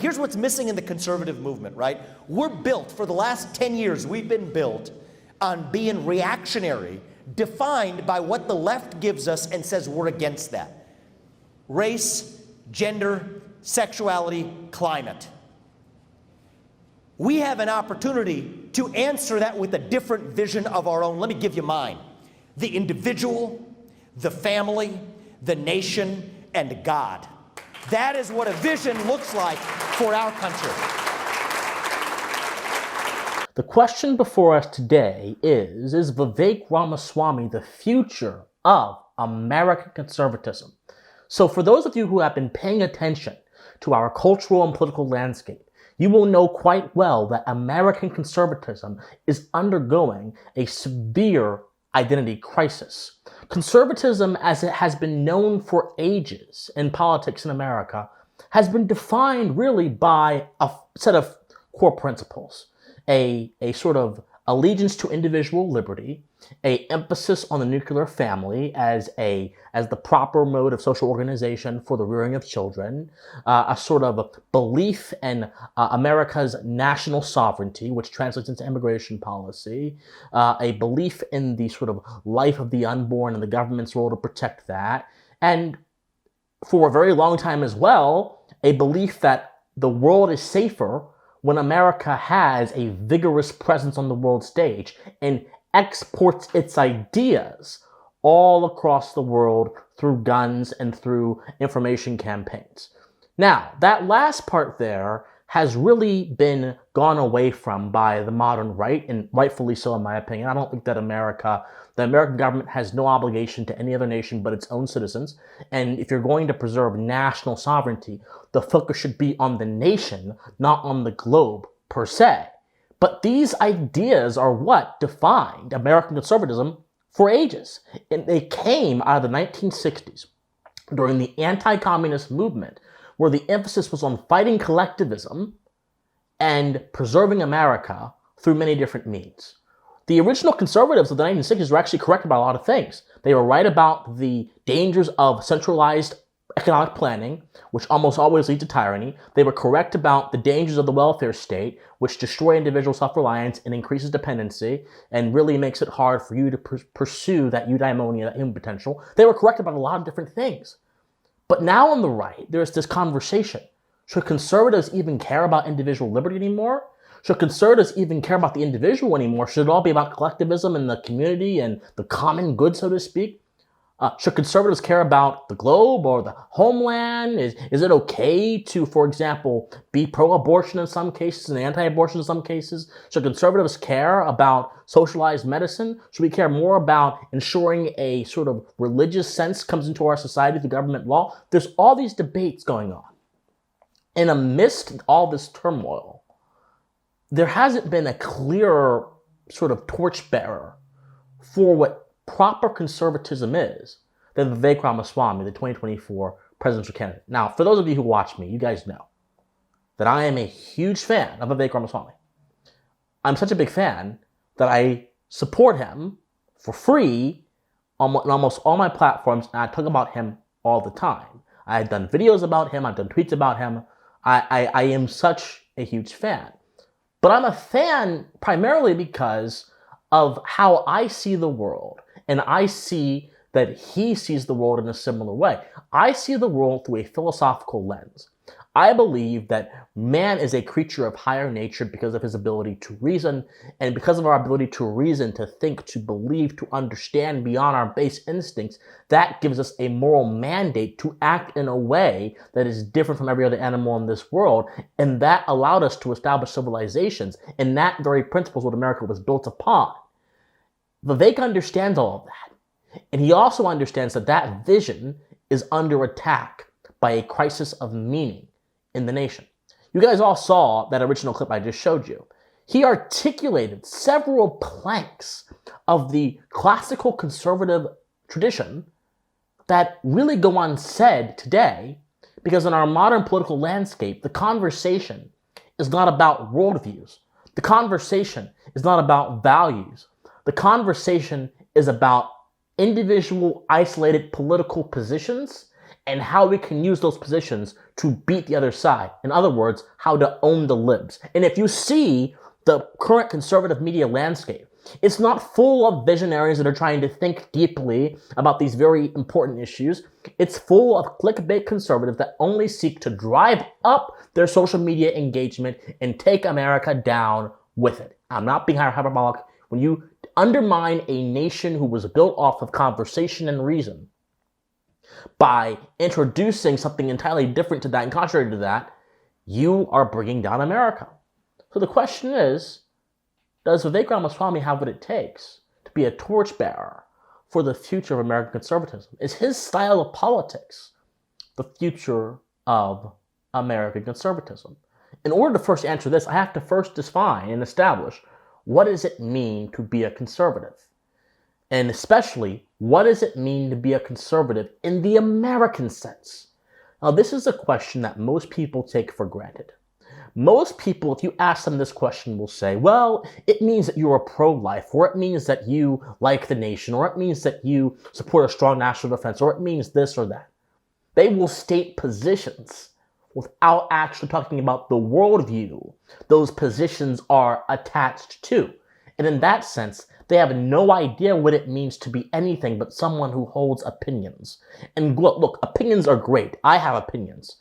Here's what's missing in the conservative movement, right? We're built, for the last 10 years, we've been built on being reactionary, defined by what the left gives us and says we're against that. Race, gender, sexuality, climate. We have an opportunity to answer that with a different vision of our own. Let me give you mine. The individual, the family, the nation, and God. That is what a vision looks like for our country. The question before us today is Vivek Ramaswamy the future of American conservatism? So for those of you who have been paying attention to our cultural and political landscape, you will know quite well that American conservatism is undergoing a severe identity crisis. Conservatism, as it has been known for ages in politics in America, has been defined really by a set of core principles. A sort of allegiance to individual liberty, a emphasis on the nuclear family as the proper mode of social organization for the rearing of children, a sort of belief in America's national sovereignty, which translates into immigration policy, a belief in the sort of life of the unborn and the government's role to protect that, and for a very long time as well, a belief that the world is safer when America has a vigorous presence on the world stage and exports its ideas all across the world through guns and through information campaigns. Now, that last part there has really been gone away from by the modern right, and rightfully so in my opinion. I don't think that the American government has no obligation to any other nation but its own citizens. And if you're going to preserve national sovereignty, the focus should be on the nation, not on the globe per se. But these ideas are what defined American conservatism for ages. And they came out of the 1960s during the anti-communist movement, where the emphasis was on fighting collectivism and preserving America through many different means. The original conservatives of the 1960s were actually correct about a lot of things. They were right about the dangers of centralized economic planning, which almost always leads to tyranny. They were correct about the dangers of the welfare state, which destroy individual self-reliance and increases dependency and really makes it hard for you to pursue that eudaimonia, that human potential. They were correct about a lot of different things. But now on the right, there's this conversation. Should conservatives even care about individual liberty anymore? Should conservatives even care about the individual anymore? Should it all be about collectivism and the community and the common good, so to speak? Should conservatives care about the globe or the homeland? Is it okay to, for example, be pro-abortion in some cases and anti-abortion in some cases? Should conservatives care about socialized medicine? Should we care more about ensuring a sort of religious sense comes into our society through government law? There's all these debates going on. And amidst all this turmoil, there hasn't been a clear sort of torchbearer for what proper conservatism is than Vivek Ramaswamy, the 2024 presidential candidate. Now, for those of you who watch me, you guys know that I am a huge fan of Vivek Ramaswamy. I'm such a big fan that I support him for free on almost all my platforms, and I talk about him all the time. I've done videos about him. I've done tweets about him. I am such a huge fan. But I'm a fan primarily because of how I see the world. And I see that he sees the world in a similar way. I see the world through a philosophical lens. I believe that man is a creature of higher nature because of his ability to reason, and because of our ability to reason, to think, to believe, to understand beyond our base instincts, that gives us a moral mandate to act in a way that is different from every other animal in this world, and that allowed us to establish civilizations, and that very principle is what America was built upon. Vivek understands all of that, and he also understands that that vision is under attack by a crisis of meaning in the nation. You guys all saw that original clip I just showed you. He articulated several planks of the classical conservative tradition that really go unsaid today, because in our modern political landscape, the conversation is not about worldviews. The conversation is not about values. The conversation is about individual isolated political positions and how we can use those positions to beat the other side. In other words, how to own the libs. And if you see the current conservative media landscape, it's not full of visionaries that are trying to think deeply about these very important issues. It's full of clickbait conservatives that only seek to drive up their social media engagement and take America down with it. I'm not being hyperbolic. When you undermine a nation who was built off of conversation and reason by introducing something entirely different to that and contrary to that, you are bringing down America. So the question is, does Vivek Ramaswamy have what it takes to be a torchbearer for the future of American conservatism? Is his style of politics the future of American conservatism? In order to first answer this, I have to first define and establish what does it mean to be a conservative? And especially, what does it mean to be a conservative in the American sense? Now, this is a question that most people take for granted. Most people, if you ask them this question, will say, well, it means that you're pro-life, or it means that you like the nation, or it means that you support a strong national defense, or it means this or that. They will state positions without actually talking about the worldview those positions are attached to. And in that sense, they have no idea what it means to be anything but someone who holds opinions. And look, opinions are great. I have opinions.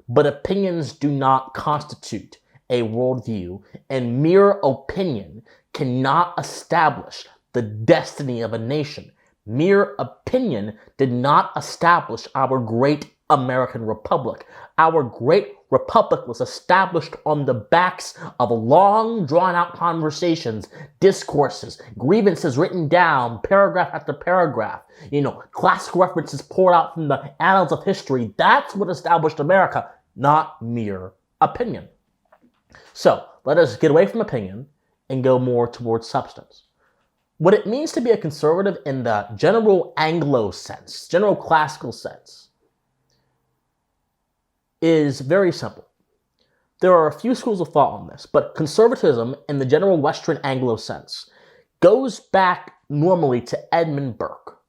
But opinions do not constitute a worldview, and mere opinion cannot establish the destiny of a nation. Mere opinion did not establish our great American Republic. Our great republic was established on the backs of long, drawn-out conversations, discourses, grievances written down, paragraph after paragraph, classic references poured out from the annals of history. That's what established America, not mere opinion. So, let us get away from opinion and go more towards substance. What it means to be a conservative in the general Anglo sense, general classical sense, is very simple. There are a few schools of thought on this, but conservatism in the general Western Anglo sense goes back normally to Edmund Burke.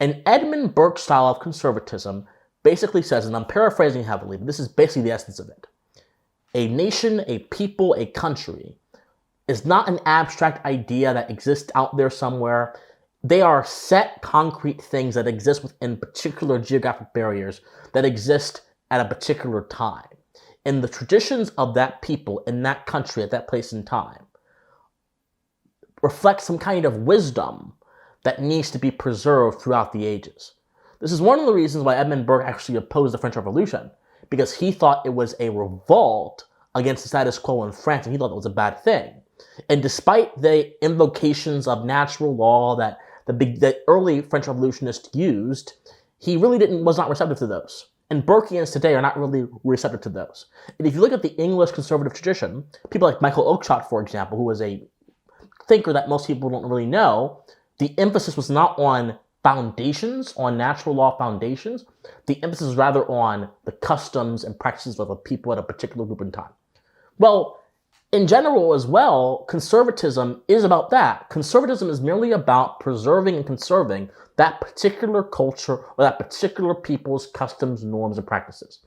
And Edmund Burke's style of conservatism basically says, and I'm paraphrasing heavily, but this is basically the essence of it, a nation, a people, a country is not an abstract idea that exists out there somewhere. They are set concrete things that exist within particular geographic barriers that exist at a particular time. And the traditions of that people in that country at that place in time reflect some kind of wisdom that needs to be preserved throughout the ages. This is one of the reasons why Edmund Burke actually opposed the French Revolution, because he thought it was a revolt against the status quo in France, and he thought it was a bad thing. And despite the invocations of natural law that the early French revolutionists used, he really was not receptive to those. And Burkeans today are not really receptive to those. And if you look at the English conservative tradition, people like Michael Oakeshott, for example, who was a thinker that most people don't really know, the emphasis was not on foundations, on natural law foundations. The emphasis was rather on the customs and practices of a people at a particular group in time. Well, in general as well, conservatism is about that. Conservatism is merely about preserving and conserving that particular culture or that particular people's customs, norms, and practices.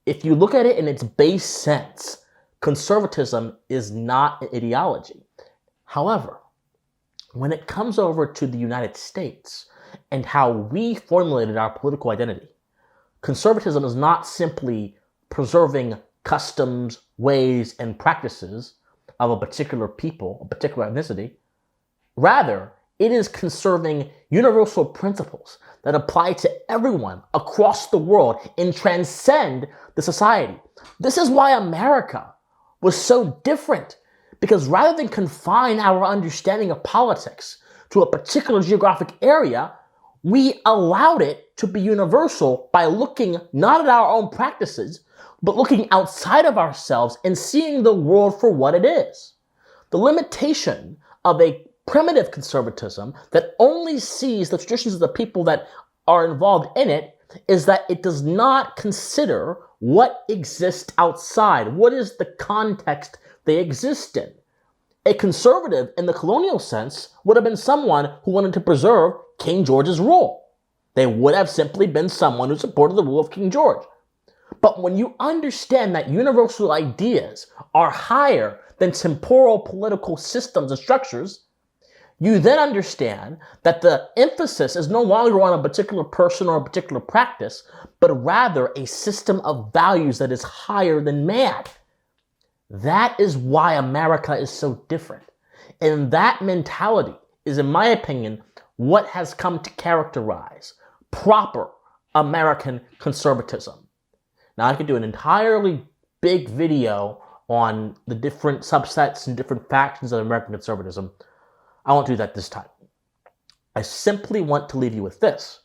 If you look at it in its base sense, conservatism is not an ideology. However, when it comes over to the United States and how we formulated our political identity, conservatism is not simply preserving customs, ways, and practices of a particular people, a particular ethnicity. Rather, it is conserving universal principles that apply to everyone across the world and transcend the society. This is why America was so different, because rather than confine our understanding of politics to a particular geographic area, we allowed it to be universal by looking not at our own practices, but looking outside of ourselves and seeing the world for what it is. The limitation of a primitive conservatism that only sees the traditions of the people that are involved in it is that it does not consider what exists outside. What is the context they exist in? A conservative in the colonial sense would have been someone who wanted to preserve King George's rule. They would have simply been someone who supported the rule of King George. But when you understand that universal ideas are higher than temporal political systems and structures, you then understand that the emphasis is no longer on a particular person or a particular practice, but rather a system of values that is higher than man. That is why America is so different. And that mentality is, in my opinion, what has come to characterize proper American conservatism. Now, I could do an entirely big video on the different subsets and different factions of American conservatism. I won't do that this time. I simply want to leave you with this.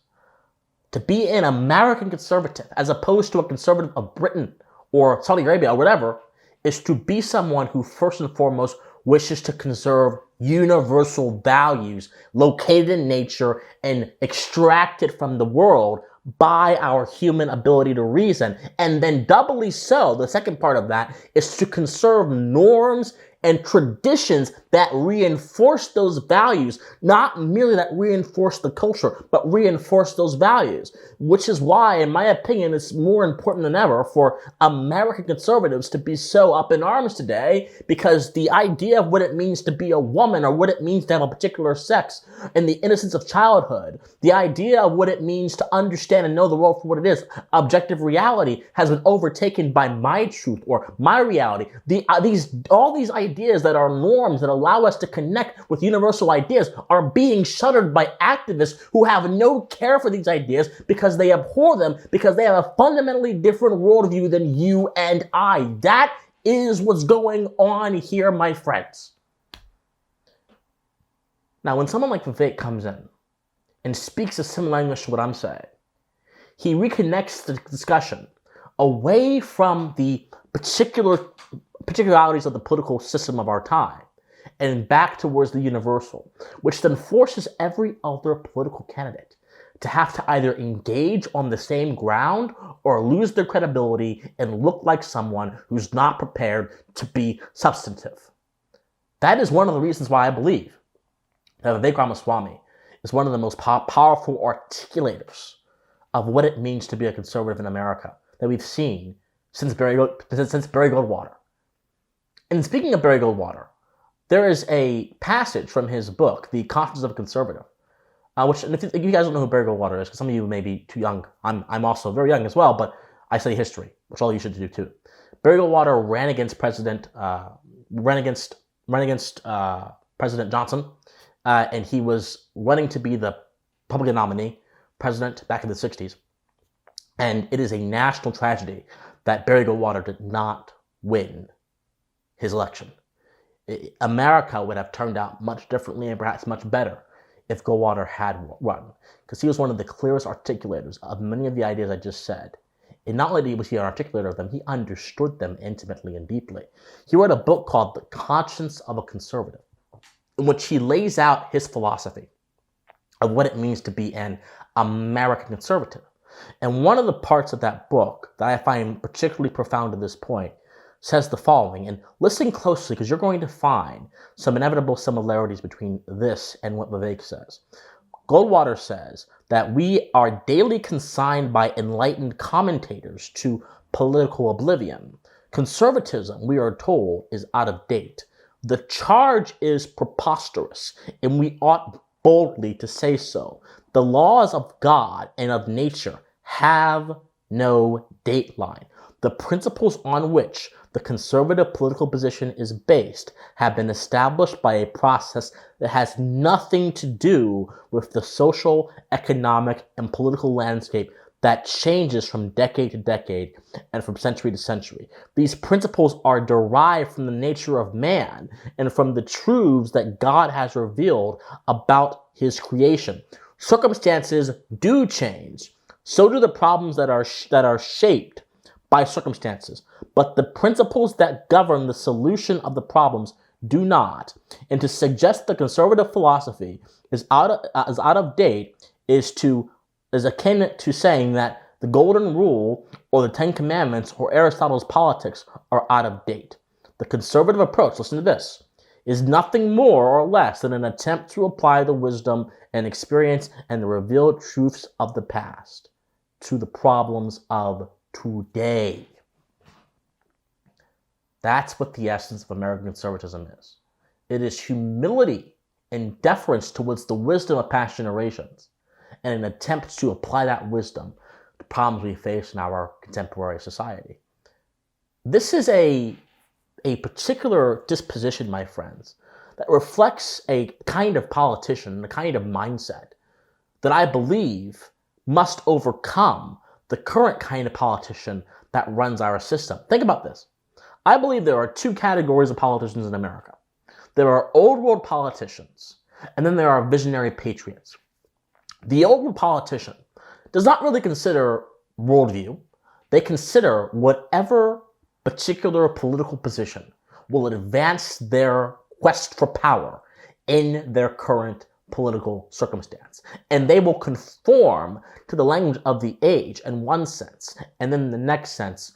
To be an American conservative, as opposed to a conservative of Britain or Saudi Arabia or whatever, is to be someone who first and foremost wishes to conserve universal values located in nature and extracted from the world by our human ability to reason. And then doubly so, the second part of that is to conserve norms and traditions that reinforce those values, not merely that reinforce the culture, but reinforce those values, which is why, in my opinion, it's more important than ever for American conservatives to be so up in arms today, because the idea of what it means to be a woman or what it means to have a particular sex and the innocence of childhood, the idea of what it means to understand and know the world for what it is, objective reality, has been overtaken by my truth or my reality. All these ideas that are norms that allow us to connect with universal ideas are being shuttered by activists who have no care for these ideas because they abhor them, because they have a fundamentally different worldview than you and I. That is what's going on here, my friends. Now, when someone like Vivek comes in and speaks a similar language to what I'm saying, he reconnects the discussion away from the particularities of the political system of our time and back towards the universal, which then forces every other political candidate to have to either engage on the same ground or lose their credibility and look like someone who's not prepared to be substantive. That is one of the reasons why I believe that Vivek Ramaswamy is one of the most powerful articulators of what it means to be a conservative in America that we've seen since Barry Goldwater. And speaking of Barry Goldwater, there is a passage from his book, The Conscience of a Conservative, which, and if you guys don't know who Barry Goldwater is, because some of you may be too young, I'm also very young as well, but I study history, which all you should do too. Barry Goldwater ran against President Johnson, and he was running to be the Republican nominee president back in the 60s. And it is a national tragedy that Barry Goldwater did not win his election. America would have turned out much differently and perhaps much better if Goldwater had run, because he was one of the clearest articulators of many of the ideas I just said. And not only was he an articulator of them, he understood them intimately and deeply. He wrote a book called The Conscience of a Conservative, in which he lays out his philosophy of what it means to be an American conservative. And one of the parts of that book that I find particularly profound at this point says the following, and listen closely because you're going to find some inevitable similarities between this and what Vivek says. Goldwater says that we are daily consigned by enlightened commentators to political oblivion. Conservatism, we are told, is out of date. The charge is preposterous, and we ought boldly to say so. The laws of God and of nature have no dateline. The principles on which the conservative political position is based have been established by a process that has nothing to do with the social, economic, and political landscape that changes from decade to decade and from century to century. These principles are derived from the nature of man and from the truths that God has revealed about his creation. Circumstances do change. So do the problems that are shaped by circumstances. But the principles that govern the solution of the problems do not. And to suggest the conservative philosophy is out of date is akin to saying that the Golden Rule or the Ten Commandments or Aristotle's politics are out of date. The conservative approach, listen to this, is nothing more or less than an attempt to apply the wisdom and experience and the revealed truths of the past to the problems of today. That's what the essence of American conservatism is. It is humility and deference towards the wisdom of past generations, and an attempt to apply that wisdom to problems we face in our contemporary society. This is a particular disposition, my friends, that reflects a kind of politician, a kind of mindset that I believe must overcome the current kind of politician that runs our system. Think about this. I believe there are two categories of politicians in America. There are old world politicians, and then there are visionary patriots. The old world politician does not really consider worldview. They consider whatever particular political position will advance their quest for power in their current political circumstance. And they will conform to the language of the age in one sense, and then in the next sense,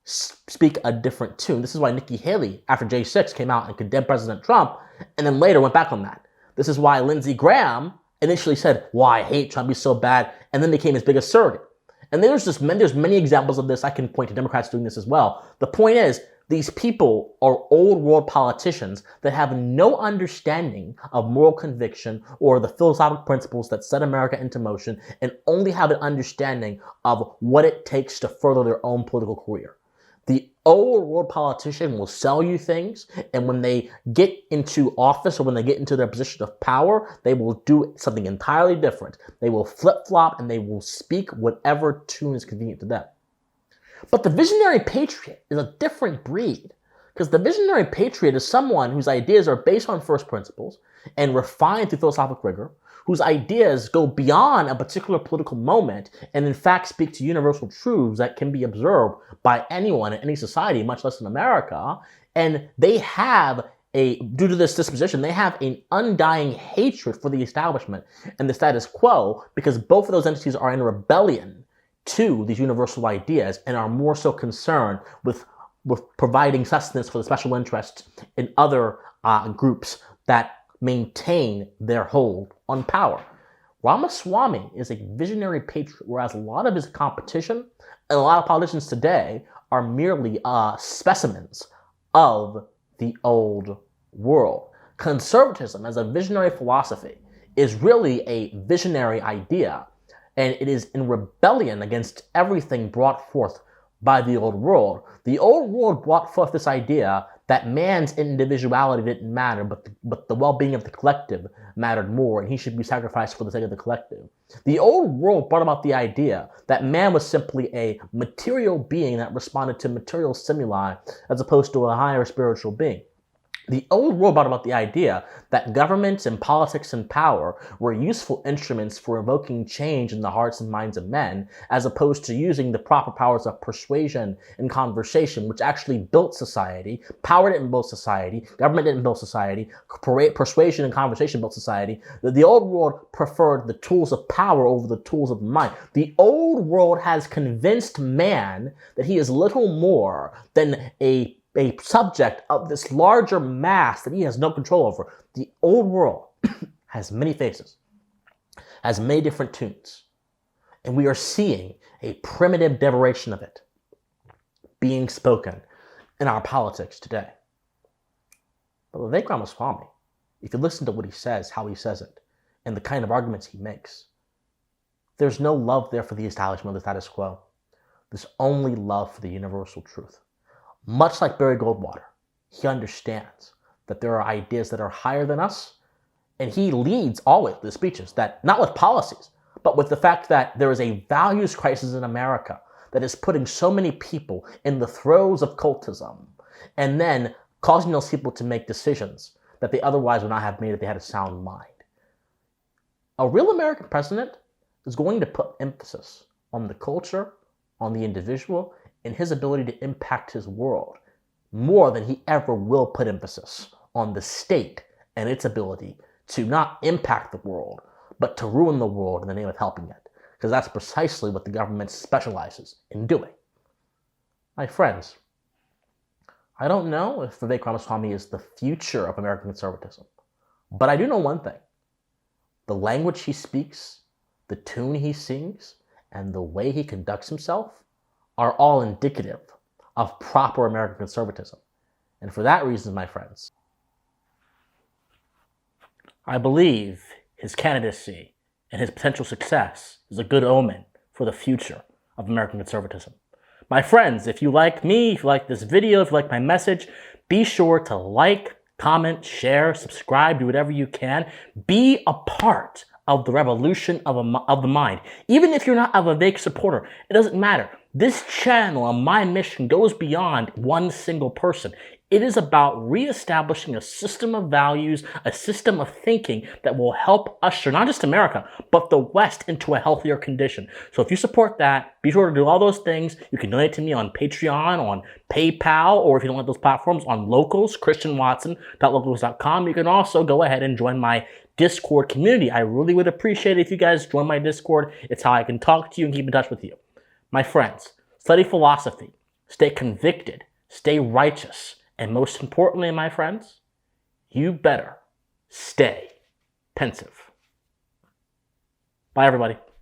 speak a different tune. This is why Nikki Haley, after J6, came out and condemned President Trump, and then later went back on that. This is why Lindsey Graham initially said, "Why I hate Trump, he's so bad," and then became his biggest surrogate. And there's many examples of this. I can point to Democrats doing this as well. The point is, these people are old world politicians that have no understanding of moral conviction or the philosophical principles that set America into motion, and only have an understanding of what it takes to further their own political career. The old world politician will sell you things, and when they get into office or when they get into their position of power, they will do something entirely different. They will flip-flop and they will speak whatever tune is convenient to them. But the visionary patriot is a different breed, because the visionary patriot is someone whose ideas are based on first principles and refined through philosophical rigor, whose ideas go beyond a particular political moment and in fact speak to universal truths that can be observed by anyone in any society, much less in America. And they have due to this disposition, they have an undying hatred for the establishment and the status quo, because both of those entities are in rebellion to these universal ideas and are more so concerned with providing sustenance for the special interests in other groups that maintain their hold on power. Ramaswamy is a visionary patriot, whereas a lot of his competition and a lot of politicians today are merely specimens of the old world. Conservatism as a visionary philosophy is really a visionary idea, and it is in rebellion against everything brought forth by the old world. The old world brought forth this idea that man's individuality didn't matter, but the well-being of the collective mattered more, and he should be sacrificed for the sake of the collective. The old world brought about the idea that man was simply a material being that responded to material stimuli as opposed to a higher spiritual being. The old world brought about the idea that governments and politics and power were useful instruments for evoking change in the hearts and minds of men, as opposed to using the proper powers of persuasion and conversation, which actually built society. Power didn't build society. Government didn't build society. Persuasion and conversation built society. The old world preferred the tools of power over the tools of the mind. The old world has convinced man that he is little more than a subject of this larger mass that he has no control over. The old world has many faces, has many different tunes, and we are seeing a primitive derivation of it being spoken in our politics today. But Vivek Ramaswamy, if you listen to what he says, how he says it, and the kind of arguments he makes, there's no love there for the establishment of the status quo. There's only love for the universal truth. Much like Barry Goldwater, he understands that there are ideas that are higher than us, and he leads always the speeches that, not with policies, but with the fact that there is a values crisis in America that is putting so many people in the throes of cultism, and then causing those people to make decisions that they otherwise would not have made if they had a sound mind. A real American president is going to put emphasis on the culture, on the individual, and his ability to impact his world more than he ever will put emphasis on the state and its ability to not impact the world, but to ruin the world in the name of helping it. Because that's precisely what the government specializes in doing. My friends, I don't know if Vivek Ramaswamy is the future of American conservatism, but I do know one thing. The language he speaks, the tune he sings, and the way he conducts himself are all indicative of proper American conservatism. And for that reason, my friends, I believe his candidacy and his potential success is a good omen for the future of American conservatism. My friends, if you like me, if you like this video, if you like my message, be sure to like, comment, share, subscribe, do whatever you can. Be a part of the revolution of the mind. Even if you're not a Vivek supporter, it doesn't matter. This channel and my mission goes beyond one single person. It is about reestablishing a system of values, a system of thinking that will help usher not just America, but the West into a healthier condition. So if you support that, be sure to do all those things. You can donate to me on Patreon, on PayPal, or if you don't like those platforms, on Locals, christianwatson.locals.com. You can also go ahead and join my Discord community. I really would appreciate it if you guys join my Discord. It's how I can talk to you and keep in touch with you. My friends, study philosophy, stay convicted, stay righteous, and most importantly, my friends, you better stay pensive. Bye, everybody.